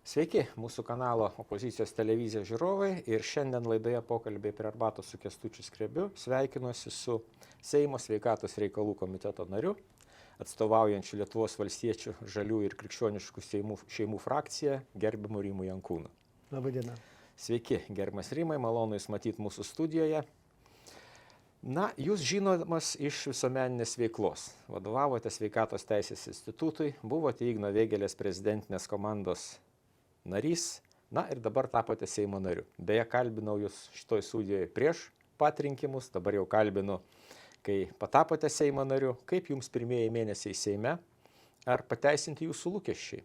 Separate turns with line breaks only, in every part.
Sveiki, mūsų kanalo Opozicijos televizija žiūrovai ir šiandien laidoje pokalbiai prie arbatos su Kęstučiu Skrebiu sveikinuosi su Seimo sveikatos reikalų komiteto nariu, atstovaujančiu Lietuvos valstiečių, žaliųjų ir krikščioniškų šeimų frakciją, gerbiamu Rimu Jankūnu.
Labadiena.
Sveiki, gerbiamas Rimai, malonu Jūs matyti mūsų studijoje. Na, Jūs žinomas iš visuomeninės veiklos. Vadovavote Sveikatos teisės institutui, buvote Igno Vėgėlės prezidentinės komandos narys, na ir dabar tapote Seimo nariu. Beje, kalbinau Jūs šitoj studijoje prieš pat rinkimus, dabar jau kalbinu, kai patapote Seimo nariu. Kaip Jums pirmieji mėnesiai Seime? Ar pateisinti Jūsų lūkesčiai?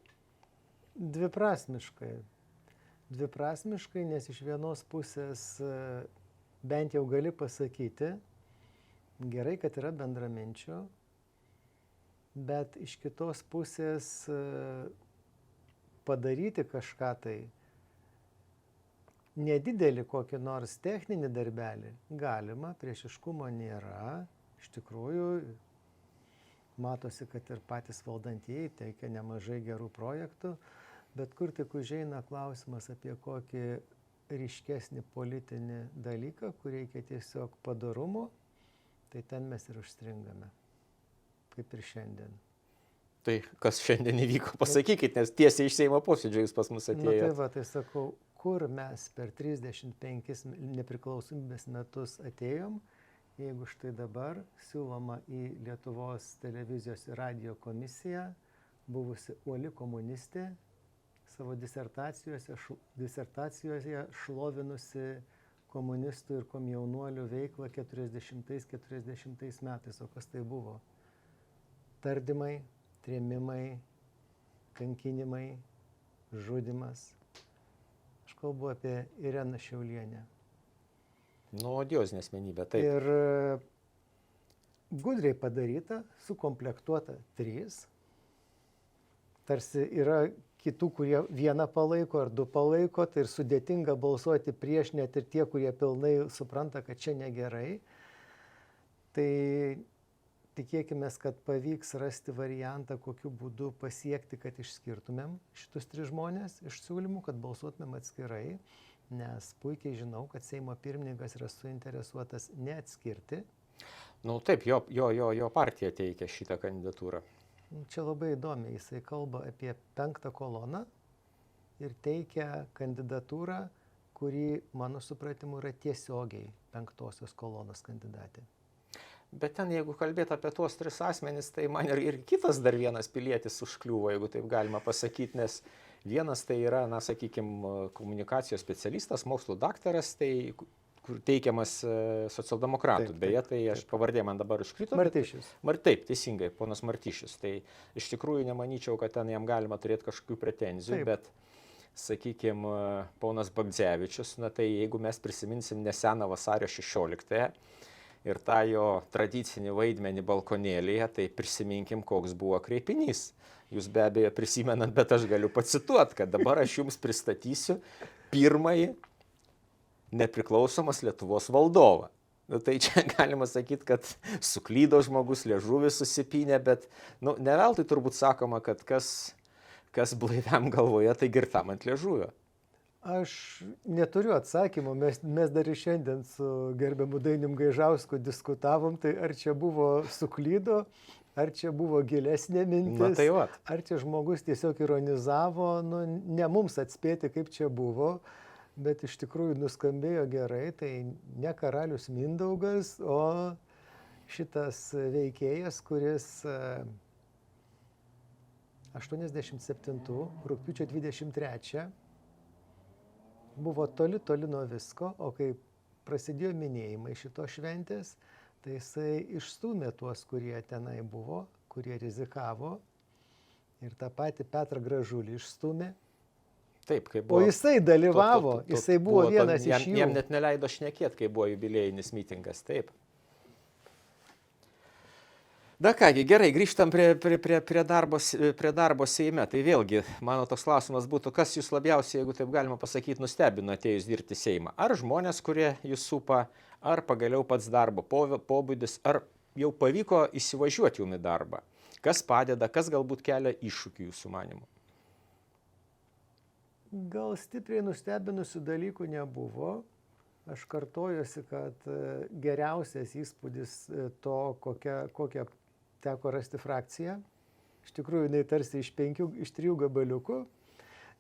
Dviprasmiškai. Dviprasmiškai, nes iš vienos pusės bent jau gali pasakyti, gerai, kad yra bendraminčių, bet iš kitos pusės padaryti kažką tai, nedidelį kokį nors techninį darbelį galima, priešiškumo nėra. Iš tikrųjų, matosi, kad ir patys valdantieji teikia nemažai gerų projektų, bet kur tik užeina klausimas apie kokį ryškesnį politinį dalyką, kur reikia tiesiog padarumo, tai ten mes ir užstringame, kaip ir šiandien.
Tai kas šiandien įvyko, pasakykit, nes tiesiai iš Seimo posėdžio Jūs pas mus atėjote.
Tai va, tai sakau, kur mes per 35 nepriklausomybės metus atėjom, jeigu štai dabar siūloma į Lietuvos televizijos ir radijo komisiją buvusi uoli komunistė, savo disertacijose šlovinusi komunistų ir komjaunuolių veiklą 40-40 metais. O kas tai buvo? Tardymai, trėmimai, kankinimai, žudymas. Aš kalbu apie Ireną Šiaulienę.
Nu, odiozinė asmenybė, taip.
Ir gudriai padaryta, sukomplektuota 3. Tarsi yra kitų, kurie vieną palaiko ar 2 palaiko, tai ir sudėtinga balsuoti prieš net ir tie, kurie pilnai supranta, kad čia negerai. Tai tikėkime, kad pavyks rasti variantą, kokiu būdu pasiekti, kad išskirtumėm šitus 3 žmonės iš siūlymų, kad balsuotumėm atskirai, nes puikiai žinau, kad Seimo pirmininkas yra suinteresuotas neatskirti.
Nu taip, jo partija teikia šitą kandidatūrą.
Čia labai įdomi, jisai kalba apie 5. koloną ir teikia kandidatūrą, kuri, mano supratimu, yra tiesiogiai 5. kolonos kandidatė.
Bet ten, jeigu kalbėt apie tuos 3 asmenys, tai man ir kitas dar vienas pilietis užkliuvo, jeigu taip galima pasakyti, nes vienas tai yra, na, sakykime, komunikacijos specialistas, mokslo daktaras, tai kur teikiamas socialdemokratų.
Taip.
Beje, tai aš pavardė man dabar iškrito.
Martišius.
Taip, teisingai, ponas Martišius. Tai iš tikrųjų nemanyčiau, kad ten jam galima turėti kažkokių pretenzijų,
Taip.
bet, sakykime, ponas Bagdzevičius, na tai jeigu mes prisiminsim neseną vasario 16-ąją, ir tą jo tradicinį vaidmenį balkonėlėje, tai prisiminkim, koks buvo kreipinys. Jūs be abejo prisimenat, bet aš galiu pacituoti, kad dabar aš Jums pristatysiu pirmąjį nepriklausomos Lietuvos valdovą. Nu, tai čia galima sakyti, kad suklydo žmogus, liežuvis susipynė, bet ne veltui turbūt sakoma, kad kas blaiviam galvoje, tai girtam ant liežuvio.
Aš neturiu atsakymų, mes dar ir šiandien su gerbiamu Dainium Gaižausku diskutavom, tai ar čia buvo suklydo, ar čia buvo gilesnė mintis,
Na, tai vat.
ar čia žmogus tiesiog ironizavo, ne mums atspėti, kaip čia buvo, bet iš tikrųjų nuskambėjo gerai, tai ne karalius Mindaugas, o šitas veikėjas, kuris 87 rugpjūčio 23 buvo toli nuo visko, o kai prasidėjo minėjimai šitos šventės, tai jisai išstūmė tuos, kurie tenai buvo, kurie rizikavo, ir tą patį Petrą Gražulį išstūmė.
Taip, kai buvo.
O jisai dalyvavo, jisai buvo vienas iš jų.
Jam net neleido šnekėti, kai buvo jubiliejinis mitingas, taip. Da kągi, gerai, grįžtam prie darbo Seime. Tai vėlgi, mano toks klausimas būtų, kas Jūs labiausiai, jeigu taip galima pasakyti, nustebino atėjus dirbti Seimą? Ar žmonės, kurie Jūs supa, ar pagaliau pats darbo pobūdis, ar jau pavyko įsivažiuoti Jums į darbą? Kas padeda, kas galbūt kelia iššūkių Jūsų manymu?
Gal stipriai nustebinusių dalykų nebuvo. Aš kartojuosi, kad geriausias įspūdis to, kokią teko rasti frakciją. Iš tikrųjų, jinai tarsi iš 3 gabaliukų,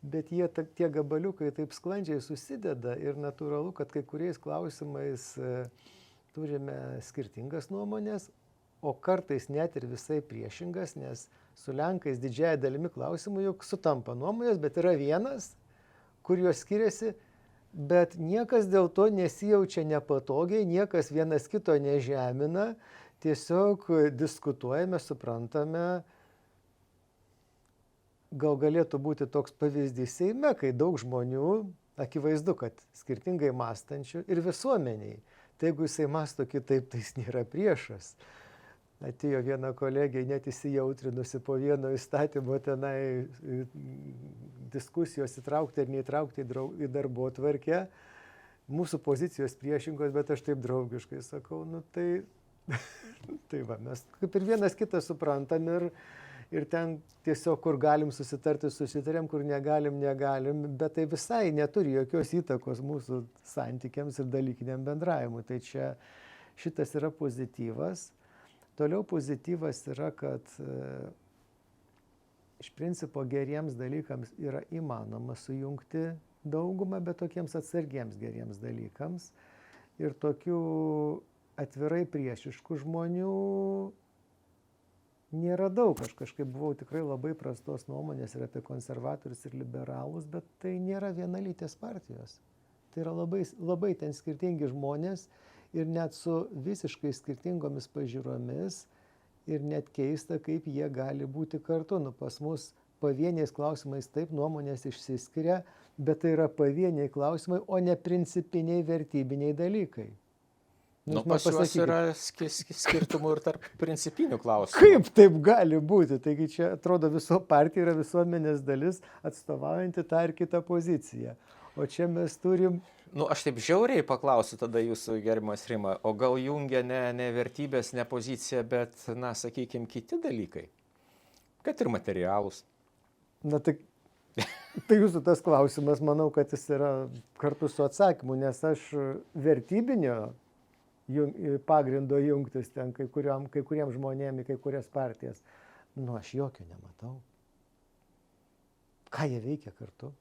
bet tie gabaliukai taip sklandžiai susideda ir natūralu, kad kai kuriais klausimais turime skirtingas nuomonės, o kartais net ir visai priešingas, nes su Lenkais didžiąja dalimi klausimų juk sutampa nuomonės, bet yra vienas, kur jos skiriasi, bet niekas dėl to nesijaučia nepatogiai, niekas vienas kito nežemina, tiesiog diskutuojame, suprantame. Gal galėtų būti toks pavyzdys Seime, kai daug žmonių, akivaizdu, kad skirtingai mąstančių ir visuomeniai. Tai jeigu jisai mąsto kitaip, tai jis nėra priešas. Atėjo viena kolegė net įsijautrinusi po vieno įstatymo tenai diskusijos įtraukti ar neįtraukti į darbotvarkę. Mūsų pozicijos priešingos, bet aš taip draugiškai sakau, nu tai, tai va, mes kaip ir vienas kitą suprantam ir ten tiesiog, kur galim susitarti, susitarėm, kur negalim, bet tai visai neturi jokios įtakos mūsų santykiams ir dalykiniam bendravimui. Tai čia šitas yra pozityvas. Toliau pozityvas yra, kad iš principo geriems dalykams yra įmanoma sujungti daugumą, bet tokiems atsargiems geriems dalykams. Ir tokių atvirai priešiškų žmonių nėra daug. Aš kažkaip buvau tikrai labai prastos nuomonės ir apie konservatorius ir liberalus, bet tai nėra vienalytės partijos. Tai yra labai ten skirtingi žmonės ir net su visiškai skirtingomis pažiūromis ir net keista, kaip jie gali būti kartu. Nu, pas mus pavieniais klausimais taip nuomonės išsiskiria, bet tai yra pavieniai klausimai, o ne principiniai vertybiniai dalykai.
Nu, pas juos yra skirtumų ir tarp principinių klausimų.
Kaip taip gali būti? Taigi čia atrodo partija yra visuomenės dalis atstovaujanti tą ir kitą poziciją. O čia mes turim...
Nu, aš taip žiauriai paklausiu tada jūsų, gerbiamas Rima, o gal jungia ne vertybės, ne pozicija, bet, na, sakykime, kiti dalykai? Kad ir materialūs.
Na, tai jūsų tas klausimas, manau, kad jis yra kartu su atsakymu, nes aš vertybinio pagrindo jungtis ten kai kuriem žmonėm į kai kurias partijas, nu, aš jokio nematau. Ką jie veikia kartu?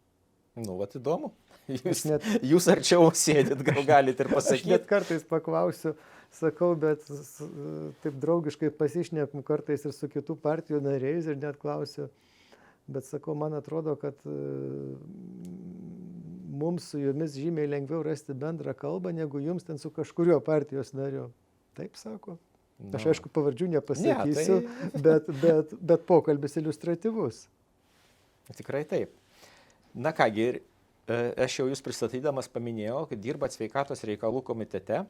Nu, vat įdomu. Jūs arčiau sėdit, gal galite ir pasakyti.
Aš net kartais paklausiu, sakau, bet taip draugiškai pasišnekum kartais ir su kitų partijų nariais ir net klausiu, bet sakau, man atrodo, kad mums su jumis žymiai lengviau rasti bendrą kalbą, negu jums ten su kažkurio partijos nariu. Taip sako. Aš aišku pavardžių nepasakysiu, bet pokalbis iliustratyvus.
Tikrai taip. Na kągi, aš jau jūs pristatydamas paminėjau, kad dirbat sveikatos reikalų komitete,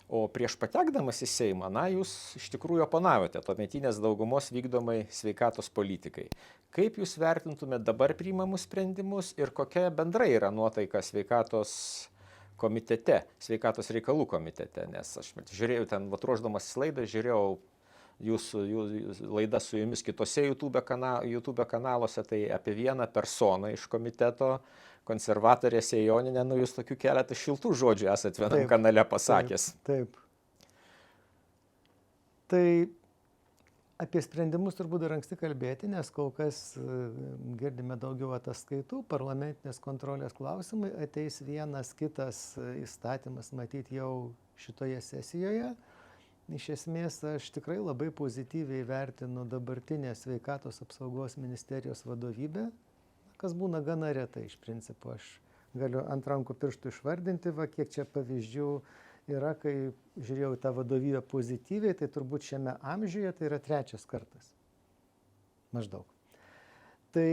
o prieš patekdamas į Seimą, na, jūs iš tikrųjų oponavote tuometinės daugumos vykdomai sveikatos politikai. Kaip jūs vertintumėte dabar priimamus sprendimus ir kokia bendrai yra nuotaika sveikatos komitete, sveikatos reikalų komitete? Nes aš žiūrėjau ten, ruošdamasis laidą, žiūrėjau jūsų laida su jumis kitose YouTube kanaluose, tai apie vieną personą iš komiteto, konservatorė Sėjoninė, nu jūs tokių keletą šiltų žodžių esat vienam kanale pasakęs.
Taip. Tai apie sprendimus turbūt dar anksti kalbėti, nes kol kas girdime daugiau ataskaitų, parlamentinės kontrolės klausimai, ateis vienas kitas įstatymas matyti jau šitoje sesijoje. Iš esmės, aš tikrai labai pozityviai vertinu dabartinę sveikatos apsaugos ministerijos vadovybę, kas būna gana retai iš principo. Aš galiu ant rankų pirštų išvardinti, kiek čia pavyzdžių yra, kai žiūrėjau tą vadovybę pozityviai, tai turbūt šiame amžiuje tai yra 3 kartas. Maždaug. Tai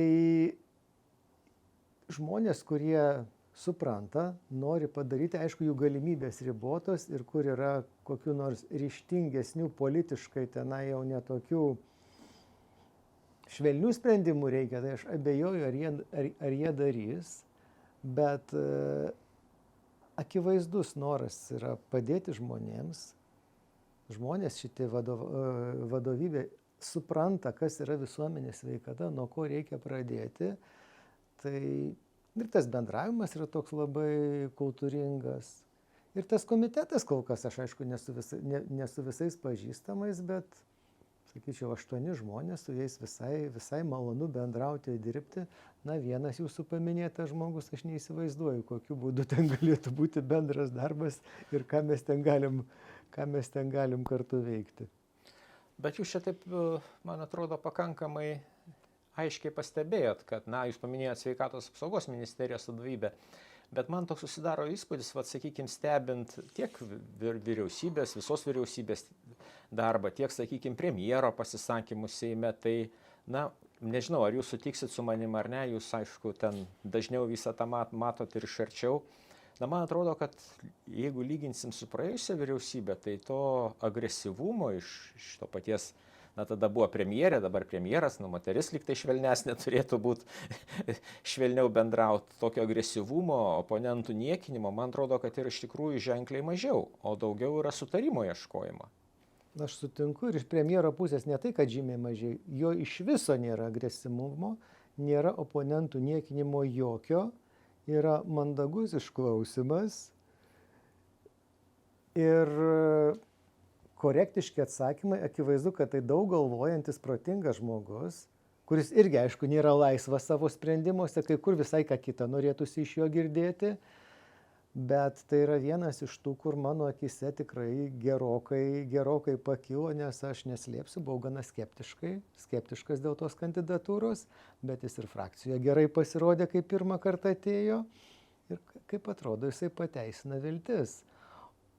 žmonės, kurie supranta, nori padaryti, aišku, jų galimybės ribotos ir kur yra kokių nors ryžtingesnių politiškai tenai jau netokių švelnių sprendimų reikia, tai aš abejoju, ar jie darys, bet akivaizdus noras yra padėti žmonėms. Žmonės šitie vadovybė supranta, kas yra visuomenės sveikata, nuo ko reikia pradėti. Tai Ir tas bendravimas yra toks labai kultūringas. Ir tas komitetas kol kas, aš aišku, ne su visais pažįstamais, bet, sakyčiau, 8 žmonės, su jais visai malonu bendrauti, dirbti. Na, vienas jūsų paminėtas žmogus, aš neįsivaizduoju, kokiu būdu ten galėtų būti bendras darbas ir ką mes ten galim kartu veikti.
Bet jūs čia taip, man atrodo, pakankamai aiškiai pastebėjot, kad, na, jūs paminėjot Sveikatos apsaugos ministerijos vadovybę, bet man toks susidaro įspūdis, sakykime, stebint tiek vyriausybės, visos vyriausybės darbą, tiek, sakykime, premjero pasisakymus Seime, tai, na, nežinau, ar jūs sutiksit su manim ar ne, jūs, aišku, ten dažniau visą tą matot ir iš arčiau. Na, man atrodo, kad jeigu lyginsim su praėjusia vyriausybė, tai to agresyvumo iš to paties, na, tada buvo premjerė, dabar premjeras, nu, moteris lyg tai švelnesnė turėtų būti švelniau bendrauti, tokio agresyvumo, oponentų niekinimo, man atrodo, kad yra iš tikrųjų ženkliai mažiau, o daugiau yra sutarimo ieškojimo.
Aš sutinku ir iš premjero pusės ne tai, kad žymiai mažiau, jo iš viso nėra agresyvumo, nėra oponentų niekinimo jokio, yra mandagus išklausimas ir korektiški atsakymai, akivaizdu, kad tai daug galvojantis protingas žmogus, kuris irgi, aišku, nėra laisvas savo sprendimuose, kai kur visai ką kitą norėtųsi iš jo girdėti, bet tai yra vienas iš tų, kur mano akise tikrai gerokai pakilo, nes aš neslėpsiu, buvau gana skeptiškas dėl tos kandidatūros, bet jis ir frakcijoje gerai pasirodė, kai pirmą kartą atėjo ir kaip atrodo, jisai pateisina viltis.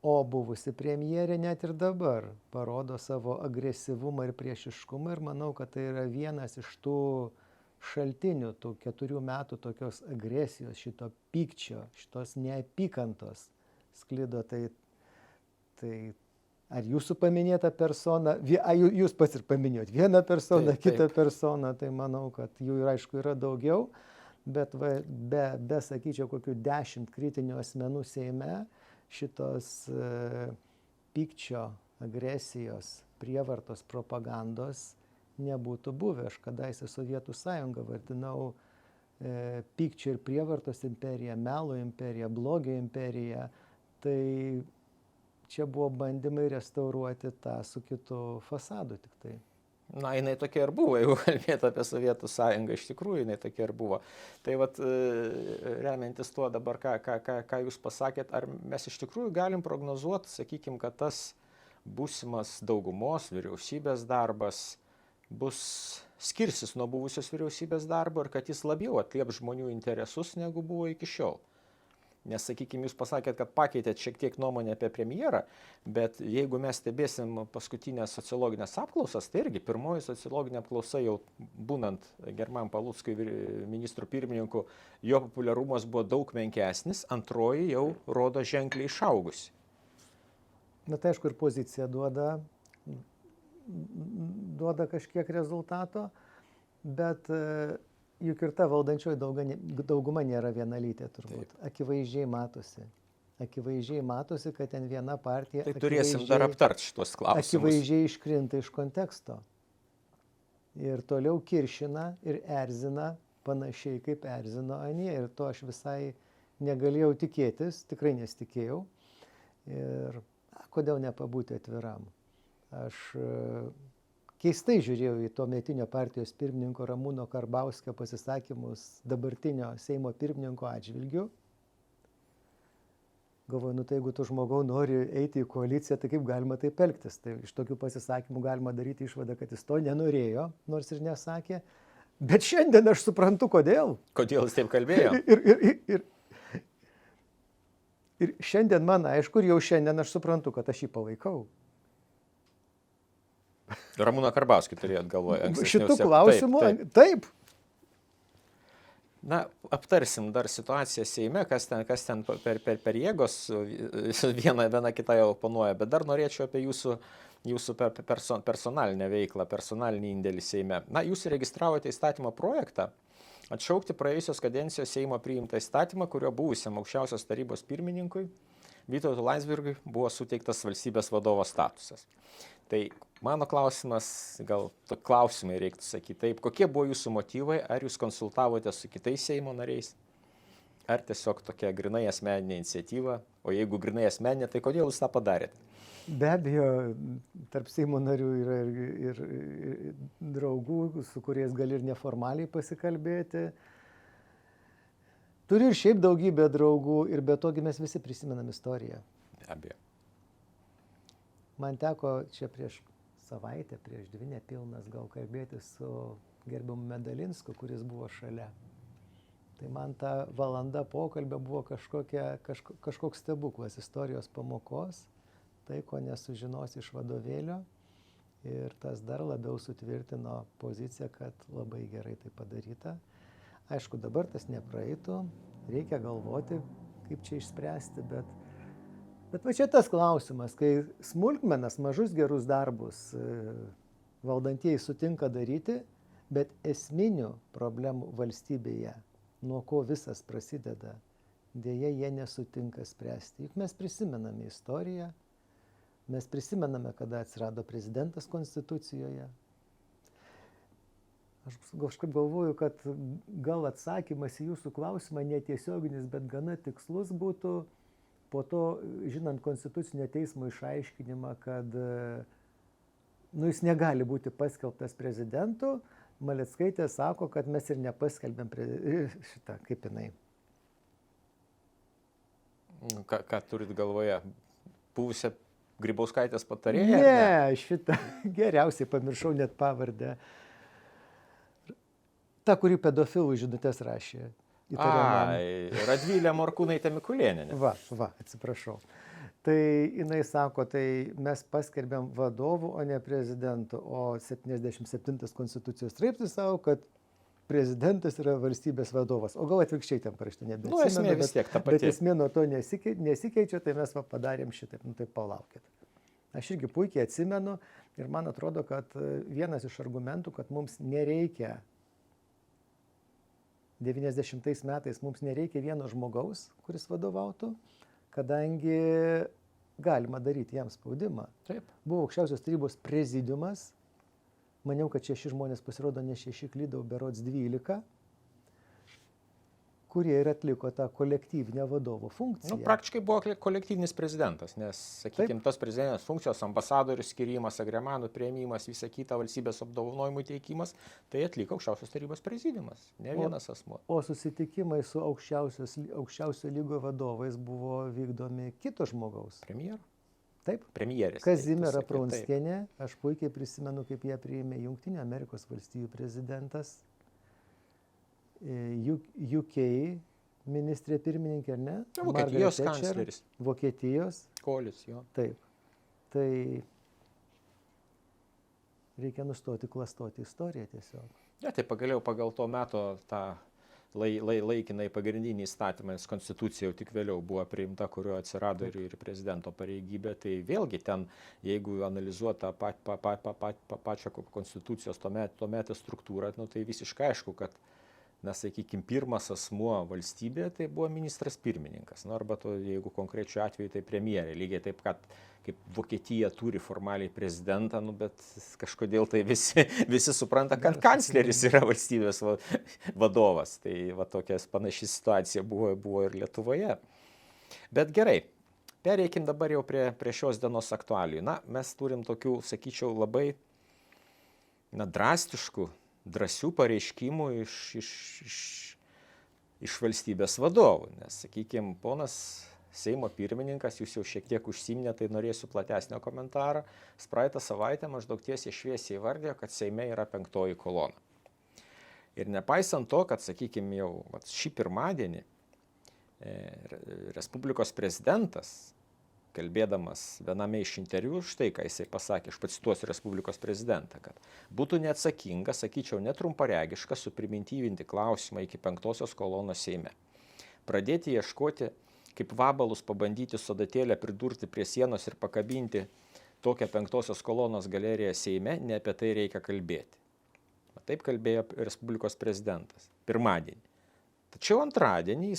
O buvusi premjerė net ir dabar parodo savo agresyvumą ir priešiškumą ir manau, kad tai yra vienas iš tų šaltinių, tų 4 metų tokios agresijos, šito pykčio, šitos neapykantos sklido. Tai ar jūsų paminėta persona, jūs pats ir paminėjot vieną personą, kitą personą, tai manau, kad jų ir aišku yra daugiau, bet be sakyčiau, kokių 10 kritinių asmenų Seime, šitos pykčio, agresijos, prievartos, propagandos nebūtų buvę. Aš kadaise Sovietų sąjungą vadinau pykčio ir prievartos imperija, melo imperija, blogio imperija. Tai čia buvo bandymai restauruoti tą su kitu fasadu tik tai.
Na, jinai tokia ir buvo, jeigu kalbėtų apie Sovietų sąjungą, iš tikrųjų jinai tokia ir buvo. Tai vat, remiantis tuo dabar, ką jūs pasakėt, ar mes iš tikrųjų galim prognozuoti, sakykime, kad tas būsimas daugumos vyriausybės darbas skirsis nuo buvusios vyriausybės darbo ir kad jis labiau atlieps žmonių interesus, negu buvo iki šiol. Nes, sakykime, jūs pasakėt, kad pakeitėt šiek tiek nuomonę apie premjerą, bet jeigu mes stebėsim paskutinės sociologinės apklausas, tai irgi pirmoji sociologinė apklausa jau būnant Gerbiamam Paluckui ministrų pirmininku, jo populiarumas buvo daug menkesnis, antroji jau rodo ženkliai išaugusi.
Na tai aišku ir pozicija duoda kažkiek rezultato, bet juk ir ta valdančioji dauguma nėra vienalytė turbūt. Taip. Akivaizdžiai matosi, kad ten viena partija...
Tai turėsim dar aptart šitos klausimus.
Akivaizdžiai iškrinta iš konteksto. Ir toliau kiršina ir erzina panašiai kaip erzino anie. Ir to aš visai negalėjau tikėtis, tikrai nesitikėjau. Ir kodėl nepabūti atviram? Aš keistai žiūrėjau į tuometinio partijos pirmininko Ramūno Karbauskio pasisakymus dabartinio Seimo pirmininko atžvilgiu. Galvoju, nu tai jeigu tu žmogau nori eiti į koaliciją, tai kaip galima taip elgtis? Tai iš tokių pasisakymų galima daryti išvadą, kad jis to nenorėjo, nors ir nesakė. Bet šiandien aš suprantu, kodėl.
Kodėl jis taip kalbėjo?
Ir šiandien man aišku, ir jau šiandien aš suprantu, kad aš jį palaikau.
Ramūną Karbauskį turėjot galvoje.
Šitų klausimų, taip.
Na, aptarsim dar situaciją Seime, kas ten per jėgos, viena kitą jau oponuoja, bet dar norėčiau apie jūsų personalinę veiklą, personalinį indėlį Seime. Na, jūs registravote įstatymo projektą atšaukti praėjusios kadencijos Seimo priimtą įstatymą, kurio buvusiam aukščiausios tarybos pirmininkui Vytautui Landsbergiui buvo suteiktas valstybės vadovo statusas. Tai mano klausimas, gal klausimai reiktų sakyti taip, kokie buvo jūsų motyvai, ar jūs konsultavote su kitais Seimo nariais? ar tiesiog tokia grinai asmeninė iniciatyva, o jeigu grinai asmeninė, tai kodėl jūs tą padarėte?
Be abejo, tarp Seimo narių yra ir draugų, su kuriais gali ir neformaliai pasikalbėti. Turiu ir šiaip daugybę draugų ir be togi mes visi prisimenam istoriją.
Be abejo.
Man teko čia prieš savaitę, prieš 2 nepilnas gal kalbėti su gerbiamu Medalinsku, kuris buvo šalia. Tai man ta valanda pokalbio buvo kažkoks stebuklas istorijos pamokos, tai ko nesužinosi iš vadovėlio. Ir tas dar labiau sutvirtino poziciją, kad labai gerai tai padaryta. Aišku, dabar tas nepraeitų, reikia galvoti, kaip čia išspręsti, bet va čia tas klausimas, kai smulkmenas, mažus gerus darbus valdantieji sutinka daryti, bet esminių problemų valstybėje, nuo ko visas prasideda, dėja jie nesutinka spręsti. Juk mes prisimename istoriją, mes prisimename, kada atsirado prezidentas Konstitucijoje. Aš kažkaip galvoju, kad gal atsakymas į jūsų klausimą netiesioginis, bet gana tikslus būtų po to, žinant Konstitucinio teismo išaiškinimą, kad jis negali būti paskelbtas prezidentu, Maleckaitė sako, kad mes ir nepaskelbėm šitą, kaip jinai.
Ką turit galvoje? Buvusią Grybauskaitės patarėją?
Ne, šitą geriausiai pamiršau net pavardę. Ta, kuri pedofilų žinutės rašė.
Radvilė Morkūnaitė Mikulėnienė.
Va, atsiprašau. Tai jinai sako, tai mes paskelbėm vadovų, o ne prezidentų, o 77 Konstitucijos straipsnis sako, kad prezidentas yra valstybės vadovas. O gal atvirkščiai ten parašyta, nebeatsimenu.
Esmė vis tiek ta pati.
Bet esmė nuo to nesikeičia, tai mes padarėm šitaip, tai palaukit. Aš irgi puikiai atsimenu ir man atrodo, kad vienas iš argumentų, kad mums nereikia 90 metais mums nereikia vieno žmogaus, kuris vadovautų, kadangi galima daryti jam spaudimą.
Taip.
Buvo aukščiausios tarybos prezidiumas, maniau, kad 6 žmonės pasirodo, ne 6, klydau, berods 12, kurie ir atliko tą kolektyvinę vadovo funkciją.
Praktiškai buvo kolektyvinis prezidentas, nes, sakykime, tos prezidentinės funkcijos, ambasadorių skirimas, agremanų priėmimas, visa kita valstybės apdovanojimų teikimas, tai atliko aukščiausios tarybos prezidiumas, ne vienas asmuo.
O susitikimai su aukščiausio lygio vadovais buvo vykdomi kito žmogaus.
Premjero?
Taip.
Premjerės.
Kazimiera Prunskienė, aš puikiai prisimenu, kaip ją priėmė Jungtinių Amerikos valstijų prezidentas. UK ministrė pirmininkė, ar ne?
Vokietijos kancleris.
Vokietijos.
Kolis, jo.
Taip. Tai reikia nustoti klastoti istoriją tiesiog.
Ja, tai pagaliau pagal to meto tą laikinai pagrindinį įstatymą, nes konstitucija jau tik vėliau buvo priimta, kurio atsirado ir prezidento pareigybė. Tai vėlgi ten, jeigu analizuota pačią konstitucijos tuometę struktūrą, tai visiškai aišku, kad sakykime, pirmas asmuo valstybėje tai buvo ministras pirmininkas. Arba jeigu konkrečiu atveju tai premjerė. Lygiai taip, kaip Vokietija turi formaliai prezidentą, bet kažkodėl tai visi supranta, kad kancleris yra valstybės vadovas. Tai tokia panaši situacija buvo ir Lietuvoje. Bet gerai, pereikim dabar jau prie šios dienos aktualijų. Mes turim tokių, sakyčiau, labai drąsių pareiškimų iš valstybės vadovų. Nes, sakykime, ponas Seimo pirmininkas, jūs jau šiek tiek užsiminė, tai norėsiu platesnio komentarą. Praeitą savaitę maždaug tiesiai šviesiai įvardėjo, kad Seime yra 5. kolona. Ir nepaisant to, kad, sakykime, jau šį pirmadienį Respublikos prezidentas, kalbėdamas viename iš interviu, štai ką jisai pasakė, aš pacituosiu Respublikos prezidentą, kad būtų neatsakinga, sakyčiau, netrumparegiška suprimityvinti klausimą iki 5. kolonos Seime. Pradėti ieškoti, kaip vabalus pabandyti sodatėlę pridurti prie sienos ir pakabinti tokią 5. kolonos galeriją Seime, ne apie tai reikia kalbėti. Taip kalbėjo Respublikos prezidentas pirmadienį. Tačiau antradienį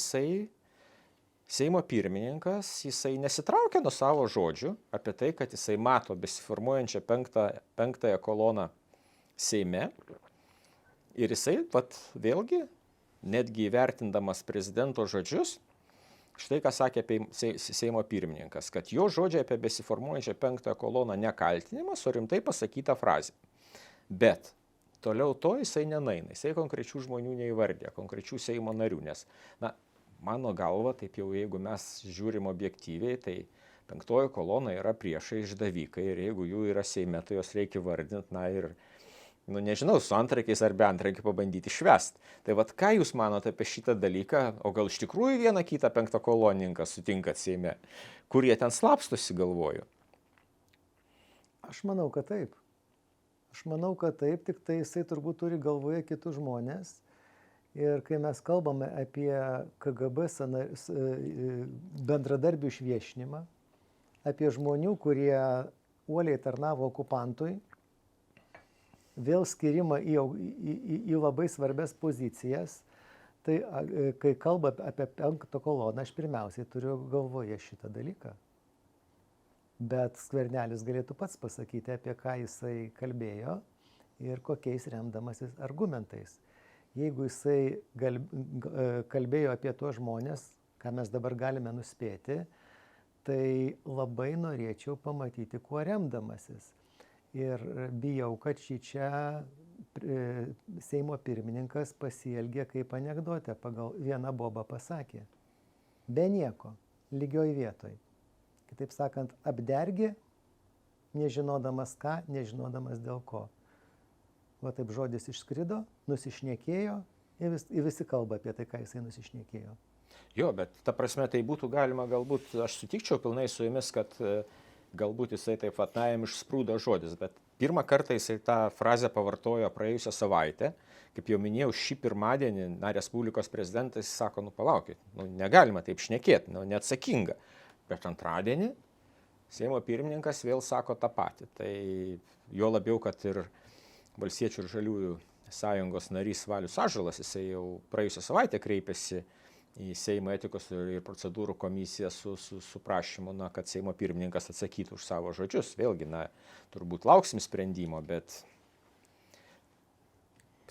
Seimo pirmininkas, jisai nesitraukia nuo savo žodžių apie tai, kad jisai mato besiformuojančią 5. koloną Seime ir jisai vėlgi netgi įvertindamas prezidento žodžius, štai ką sakė apie Seimo pirmininkas, kad jo žodžiai apie besiformuojančią penktąją koloną ne kaltinimas, o rimtai pasakyta frazė. Bet toliau to jisai nenaina, jisai konkrečių žmonių neįvardė, konkrečių Seimo narių, nes, na, mano galva, taip jau jeigu mes žiūrim objektyviai, tai penktoji kolona yra priešai išdavikai ir jeigu jų yra Seime, tai jos reikia vardinti, na ir, nu nežinau, su antrankiais ar be antrankių pabandyti švest. Tai vat ką jūs manote apie šitą dalyką, o gal iš tikrųjų vieną kitą penktakolonininką sutinkat Seime, kur jie ten slapstosi, galvoju?
Aš manau, kad taip. Tik tai jisai turbūt turi galvoje kitus žmonės. Ir kai mes kalbame apie KGB bendradarbių išviešinimą, apie žmonių, kurie uoliai tarnavo okupantui, vėl skirimą į labai svarbias pozicijas, tai kai kalba apie penktą koloną, aš pirmiausiai turiu galvoje šitą dalyką. Bet Skvernelis galėtų pats pasakyti, apie ką jisai kalbėjo ir kokiais remdamasis argumentais. Jeigu jisai kalbėjo apie tuos žmonės, ką mes dabar galime nuspėti, tai labai norėčiau pamatyti, kuo remdamasis. Ir bijau, kad čia Seimo pirmininkas pasielgė kaip anekdotė, pagal vieną bobą pasakė. Be nieko, lygioj vietoj. Kitaip sakant, apdergė, nežinodamas ką, nežinodamas dėl ko. Va taip žodis išskrido, nusišnekėjo ir visi kalba apie tai, ką jisai nusišnekėjo.
Jo, bet ta prasme tai būtų galima, galbūt aš sutikčiau pilnai su jumis, kad galbūt jisai taip vat, na, jam išsprūdo žodis, bet pirmą kartą jisai tą frazę pavartojo praėjusią savaitę, kaip jau minėjau, šį pirmadienį, na, Respublikos prezidentas sako, nu palaukit, nu, negalima taip šnekėti, nu, neatsakinga, bet antradienį Seimo pirmininkas vėl sako tą patį, tai jo labiau, kad ir Valstiečių ir Žaliųjų sąjungos narys Valius Ąžuolas, jisai jau praėjusią savaitę kreipėsi į Seimo etikos ir procedūrų komisiją su prašymu, na, kad Seimo pirmininkas atsakytų už savo žodžius. Vėlgi, na, turbūt lauksim sprendimo, bet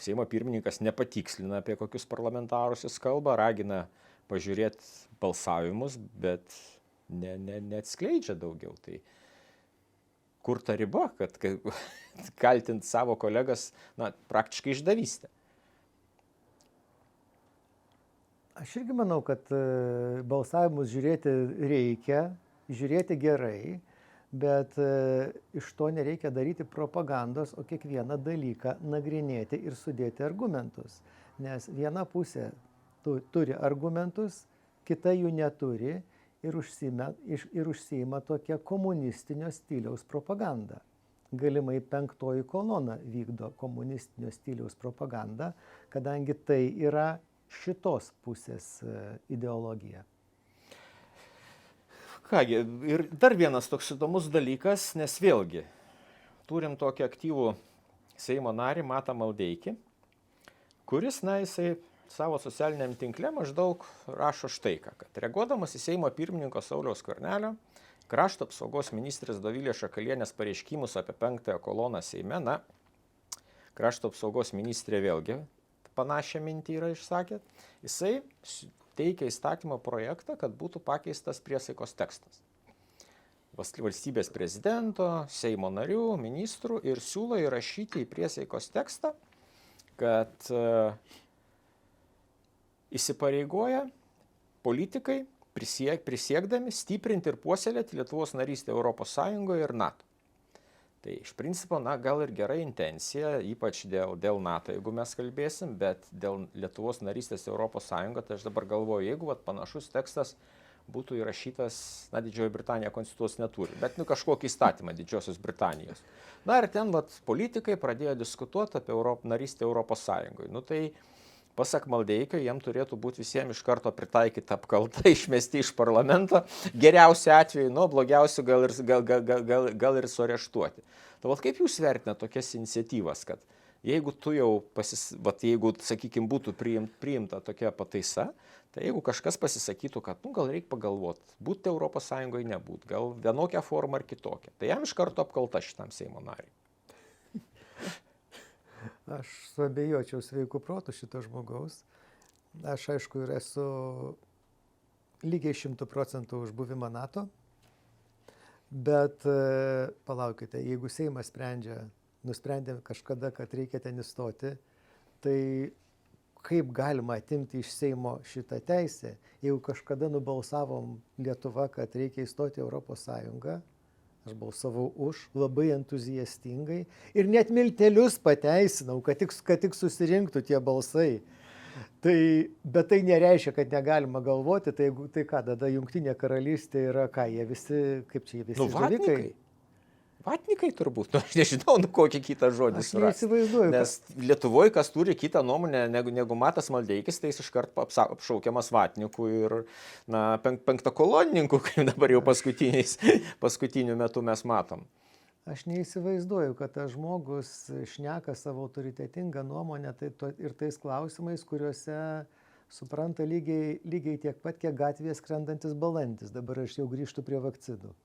Seimo pirmininkas nepatikslina, apie kokius parlamentarus jis kalba, ragina pažiūrėti balsavimus, bet neatskleidžia daugiau. Tai kur ta riba, kad kaltinti savo kolegas, na, praktiškai išdavystę?
Aš irgi manau, kad balsavimus žiūrėti reikia, žiūrėti gerai, bet iš to nereikia daryti propagandos, o kiekvieną dalyką nagrinėti ir sudėti argumentus. Nes viena pusė turi argumentus, kita jų neturi. Ir užsiima tokia komunistinio stiliaus propaganda. Galimai penktoji kolona vykdo komunistinio stiliaus propagandą, kadangi tai yra šitos pusės ideologija.
Kągi, ir dar vienas toks įdomus dalykas, nes vėlgi turim tokį aktyvų Seimo narį Matą Maldeikį, kuris, na, jisai savo socialiniam tinkle maždaug rašo štai ką, kad reaguodamas į Seimo pirmininko Sauliaus Skvernelio, krašto apsaugos ministrės Dovilės Šakalienės pareiškimus apie penktąją koloną Seime, na, krašto apsaugos ministrė vėlgi panašią mintį yra išsakę, jisai teikia įstatymo projektą, kad būtų pakeistas priesaikos tekstas. Valstybės prezidento, Seimo narių, ministrų ir siūlo įrašyti į priesaikos tekstą, kad įsipareigoja politikai prisiekdami stiprinti ir puoselėti Lietuvos narystę Europos Sąjungoje ir NATO. Tai iš principo, na, gal ir gera intencija, ypač dėl NATO, jeigu mes kalbėsim, bet dėl Lietuvos narystės Europos Sąjungoje, tai aš dabar galvoju, jeigu panašus tekstas būtų įrašytas, na, Didžioji Britanija konstitucijos neturi, bet kažkokį įstatymą Didžiosios Britanijos. Na ir ten politikai pradėjo diskutuoti apie narystę Europos Sąjungoje. Nu tai pasak Maldeikio, jiem turėtų būti visiems iš karto pritaikyta apkalta, išmesti iš parlamento, geriausiu atveju, nu, blogiausiu gal ir suareštuoti. Tai kaip jūs vertinate tokias iniciatyvas, kad jeigu tu jau, jeigu, sakykime, būtų priimta tokia pataisa, tai jeigu kažkas pasisakytų, kad, nu, gal reikia pagalvoti, būti Europos Sąjungoje nebūt, gal vienokią formą ar kitokią, tai jam iš karto apkalta šitam Seimo nariui.
Aš suabejočiau sveikų protų šito žmogaus, Aš aišku ir esu lygiai 100% už buvimą NATO, bet palaukite, jeigu Seimas nusprendė kažkada, kad reikia ten įstoti, tai kaip galima atimti iš Seimo šitą teisę? Jeigu kažkada nubalsavom Lietuva, kad reikia įstoti į Europos Sąjungą, aš balsavau už labai entuziastingai ir net miltelius pateisinau, kad tik susirinktų tie balsai. Bet tai nereiškia, kad negalima galvoti, tai ką, tada Jungtinė karalystė yra, ką jie visi, kaip čia jie visi
vatnikai. Vatnikai turbūt, aš nežinau, kokį kitą žodį surasti.
Aš neįsivaizduoju.
Nes Lietuvoje, kas turi kitą nuomonę negu Matas Maldeikis, tai jis iškart apšaukiamas vatnikų ir penktakolonininkų, kaip dabar jau paskutiniu metu mes matom.
Aš neįsivaizduoju, kad tas žmogus šneka savo autoritetingą nuomonę ir tais klausimais, kuriuose supranta lygiai tiek pat, kiek gatvėje skrendantis balandis. Dabar aš jau grįžtu prie vakcinų.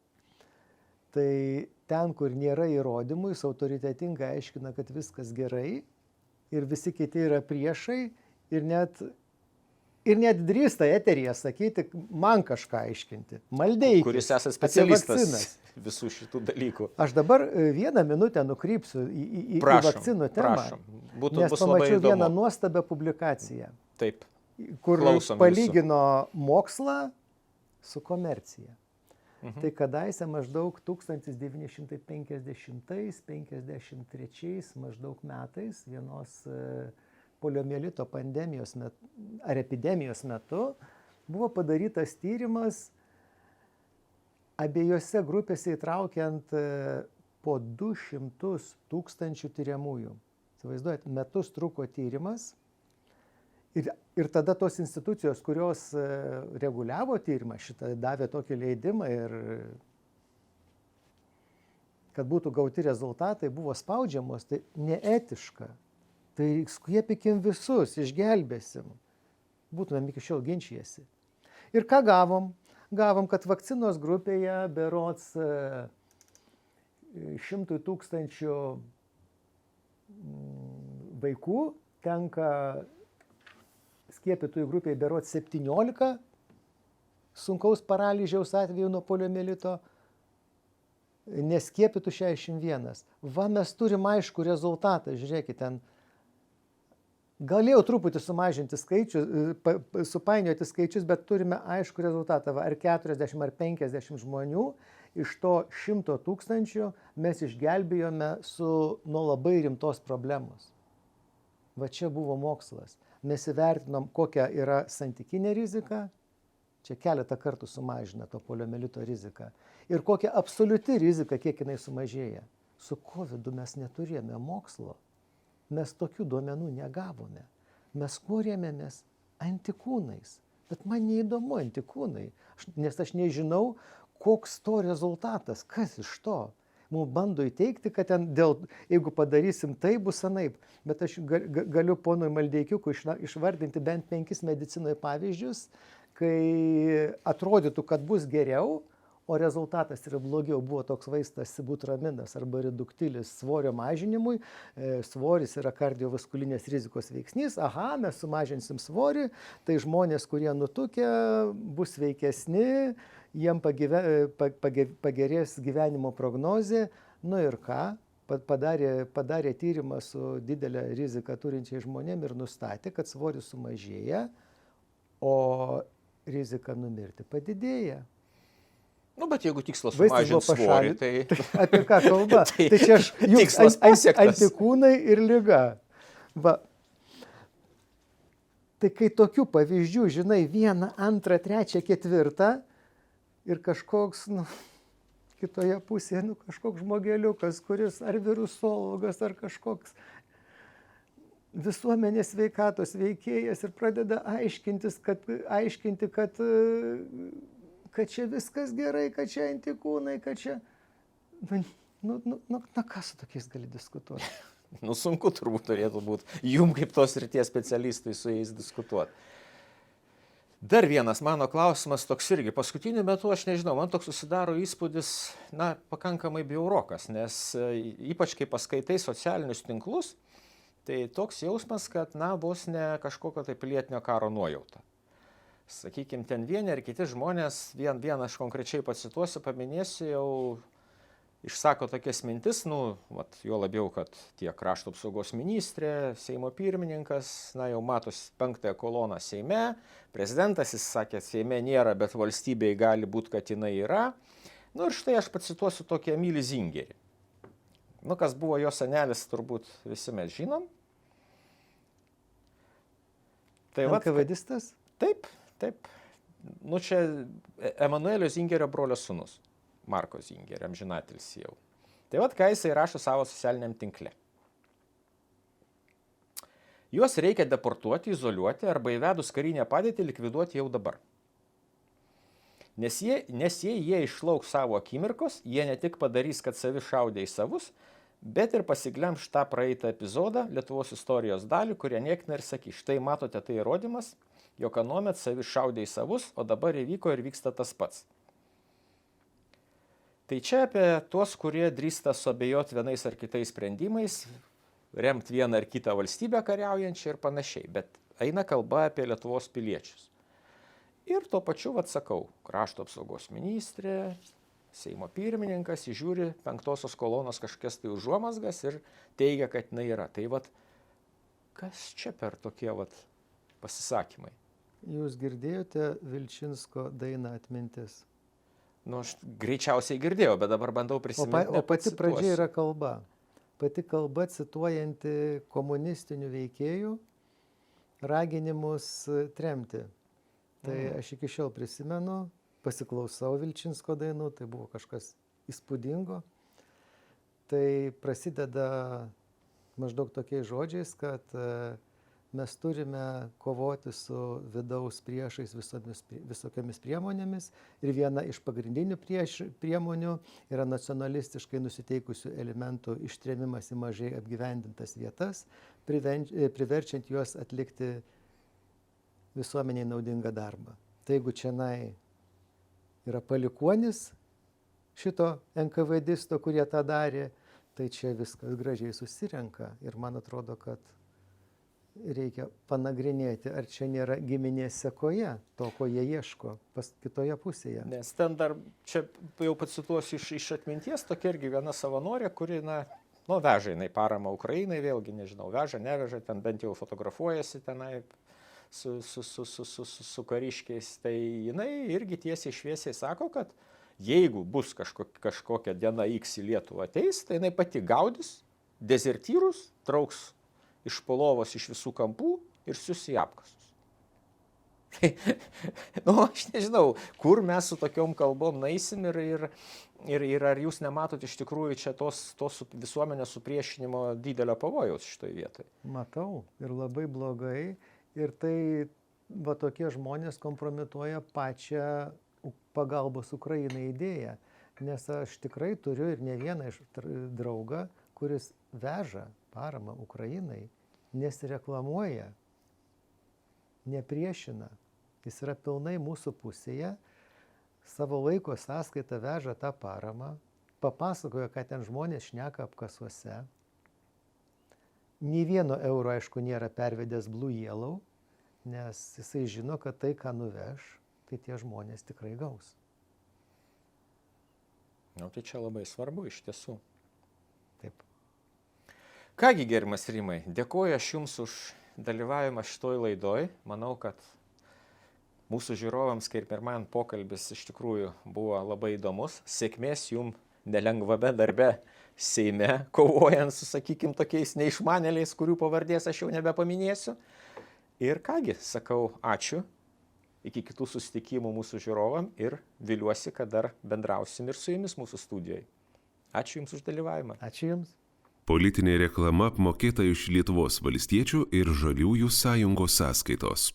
Tai ten, kur nėra įrodymų, jis autoritetingai aiškina, kad viskas gerai ir visi kiti yra priešai ir net drįsta eteryje sakyti, man kažką aiškinti. Maldeikis.
Kuris esate specialistas visų šitų dalykų.
Aš dabar 1 minutę nukrypsiu į vakcinų temą,
prašom.
Nes pamačiau vieną nuostabią publikaciją,
Taip.
kur
Klausom
palygino mokslą su komercija. Tai kadaise maždaug 1950-53 maždaug metais vienos poliomielito pandemijos ar epidemijos metu buvo padarytas tyrimas abiejose grupėse įtraukiant po 200 000 tyriamųjų. Įsivaizduojat, metus truko tyrimas. Ir tada tos institucijos, kurios reguliavo tyrimą, šitą davė tokį leidimą ir kad būtų gauti rezultatai, buvo spaudžiamos, tai neetiška. Tai skiepykim visus, išgelbėsim. Būtumėm iki šiol ginčijasi. Ir ką gavom? Gavom, kad vakcinos grupėje berods 100 000 vaikų tenka skiepytųjų grupėje berods 17 sunkaus paralyžiaus atveju nuo poliomielito, neskiepytų 61. Va, mes turim aišku rezultatą, žiūrėkit, ten galėjau truputį sumažinti skaičius, supainioti skaičius, bet turime aišku rezultatą. Va, ar 40 ar 50 žmonių iš to 100 000 mes išgelbėjome nuo labai rimtos problemos. Va čia buvo mokslas. Mes įvertinom, kokia yra santykinė rizika, čia keletą kartų sumažina to poliomielito riziką, ir kokia absoliuti rizika, kiek jinai sumažėja. Su COVID mes neturėjome mokslo, mes tokių duomenų negavome. Mes kuo rėmėmės? Antikūnais. Bet man neįdomu antikūnai, nes aš nežinau, koks to rezultatas, kas iš to. Mums bando įteikti, kad ten jeigu padarysim tai, bus anaip. Bet aš galiu ponui Maldeikiukui išvardinti bent 5 medicinoje pavyzdžius, kai atrodytų, kad bus geriau, o rezultatas yra blogiau. Buvo toks vaistas sibutraminas arba reduktilis svorio mažinimui. Svoris yra kardiovaskulinės rizikos veiksnys. Aha, mes sumažinsim svorį, tai žmonės, kurie nutukę, bus sveikesni, jiem pagerės gyvenimo prognozė. Nu ir ką? Padarė tyrimą su didelę riziką turinčiai žmonėm ir nustatė, kad svoris sumažėja, o rizika numirti padidėja.
Nu, bet jeigu tikslas sumažinti svorį, tai...
Apie ką kalba? Tai čia
tikslas pasiektas.
Antikūnai ir liga. Va. Tai kai tokių pavyzdžių, žinai, 1, 2, 3, 4 ir kažkoks, kitoje pusėje, kažkoks žmogeliukas, kuris ar virusologas, ar kažkoks visuomenės sveikatos veikėjas ir pradeda aiškinti, kad čia viskas gerai, kad čia antikūnai, kad čia... ką su tokiais gali diskutuoti?
Sunku turbūt turėtų būti jum kaip tos srities specialistui su jais diskutuoti. Dar vienas mano klausimas toks irgi. Paskutiniu metu, aš nežinau, man toks susidaro įspūdis, pakankamai bjaurokas, nes ypač kai paskaitai socialinius tinklus, Tai toks jausmas, kad, vos ne kažkokio tai pilietinio karo nuojauta. Sakykime, ten vieni ar kiti žmonės, vieną aš konkrečiai pacituosiu, paminėsiu, jau išsako tokias mintis, jo labiau, kad tiek krašto apsaugos ministrė, Seimo pirmininkas, jau matos 5 koloną Seime, prezidentas, jis sakė, Seime nėra, bet valstybėje gali būti, kad jinai yra. Ir štai aš pacituosiu tokį Emilį Zingerį. Kas buvo jo senelis, turbūt visi mes žinom.
Tai NKVDistas?
Taip. Čia Emanuelio Zingerio brolio sūnus, Marko Zingerio, amžinatilsį jau. Tai ką jisai rašo savo socialiniam tinkle. Juos reikia deportuoti, izoliuoti arba įvedus karinę padėtį likviduoti jau dabar. Nes jei jie išlauks savo akimirkos, jie ne tik padarys, kad savi šaudė į savus, bet ir pasiglemš tą praeitą epizodą, Lietuvos istorijos dalį, kurie niekina ir sakys, štai matote, tai įrodymas, jog anuomet savi šaudė į savus, o dabar įvyko ir vyksta tas pats. Tai čia apie tuos, kurie drįsta suabejoti vienais ar kitais sprendimais, remti vieną ar kitą valstybę kariaujančią ir panašiai, bet eina kalba apie Lietuvos piliečius. Ir tuo pačiu, sakau, krašto apsaugos ministrė, Seimo pirmininkas, žiūri 5 kolonos kažkokias tai užuomazgas ir teigia, kad jinai yra. Tai kas čia per tokie pasisakymai?
Jūs girdėjote Vilčinsko dainą Atmintis?
Aš greičiausiai girdėjau, bet dabar bandau prisiminti.
O pati pradžia yra kalba. Pati kalba cituojanti komunistinių veikėjų raginimus tremti. Tai aš iki šiol prisimenu, pasiklausau Vilčinsko dainų, tai buvo kažkas įspūdingo. Tai prasideda maždaug tokiais žodžiais, kad mes turime kovoti su vidaus priešais visokiamis priemonėmis ir viena iš pagrindinių priemonių yra nacionalistiškai nusiteikusių elementų ištrėmimas į mažai apgyvendintas vietas, priverčiant juos atlikti visuomeniai naudingą darbą. Tai jeigu čianai yra palikuonis šito NKVDisto, kurie tą darė, tai čia viskas gražiai susirenka. Ir man atrodo, kad reikia panagrinėti, ar čia nėra giminės sekoje to, ko jie ieško kitoje pusėje.
Nes ten dar, čia jau pacituosiu iš atminties, tokia irgi viena savanorė, kuri, veža jinai paramą Ukrainai, vėlgi nežinau, veža, neveža, ten bent jau fotografuojasi tenai su kariškiais, tai jinai irgi tiesiai šviesiai sako, kad jeigu bus kažkokia diena X į Lietuvą ateis, tai jinai pati gaudys dezertyrus, trauks iš polovos iš visų kampų ir sius į apkasus. Aš nežinau, kur mes su tokiom kalbom naisim ir ar jūs nematot iš tikrųjų čia tos visuomenės supriešinimo didelio pavojaus šitoje vietoje?
Matau ir labai blogai. Ir tai tokie žmonės kompromituoja pačią pagalbos Ukrainai idėją. Nes aš tikrai turiu ir ne vieną iš draugą, kuris veža paramą Ukrainai, nesireklamuoja, nepriešina. Jis yra pilnai mūsų pusėje, savo laiko sąskaitą veža tą paramą, papasakoja, kad ten žmonės šneka apkasuose. Nė vieno euro, aišku, nėra pervedęs Blue Yellow, nes jisai žino, kad tai, ką nuveš, tai tie žmonės tikrai gaus.
Tai čia labai svarbu iš tiesų.
Taip.
Kągi, gerbiamas Rimai, dėkoju aš Jums už dalyvavimą šitoj laidoj. Manau, kad mūsų žiūrovams, kaip ir man, pokalbis iš tikrųjų buvo labai įdomus. Sėkmės Jums nelengvame darbe Seime, kovojant su, sakykime, tokiais neišmanėliais, kurių pavardės aš jau nebepaminėsiu. Ir kągi, sakau ačiū, iki kitų susitikimų mūsų žiūrovam ir viliuosi, kad dar bendrausim ir su Jumis mūsų studijoje. Ačiū Jums už dalyvavimą.
Ačiū Jums.
Politinė reklama apmokėta iš Lietuvos valstiečių ir Žaliųjų sąjungos sąskaitos.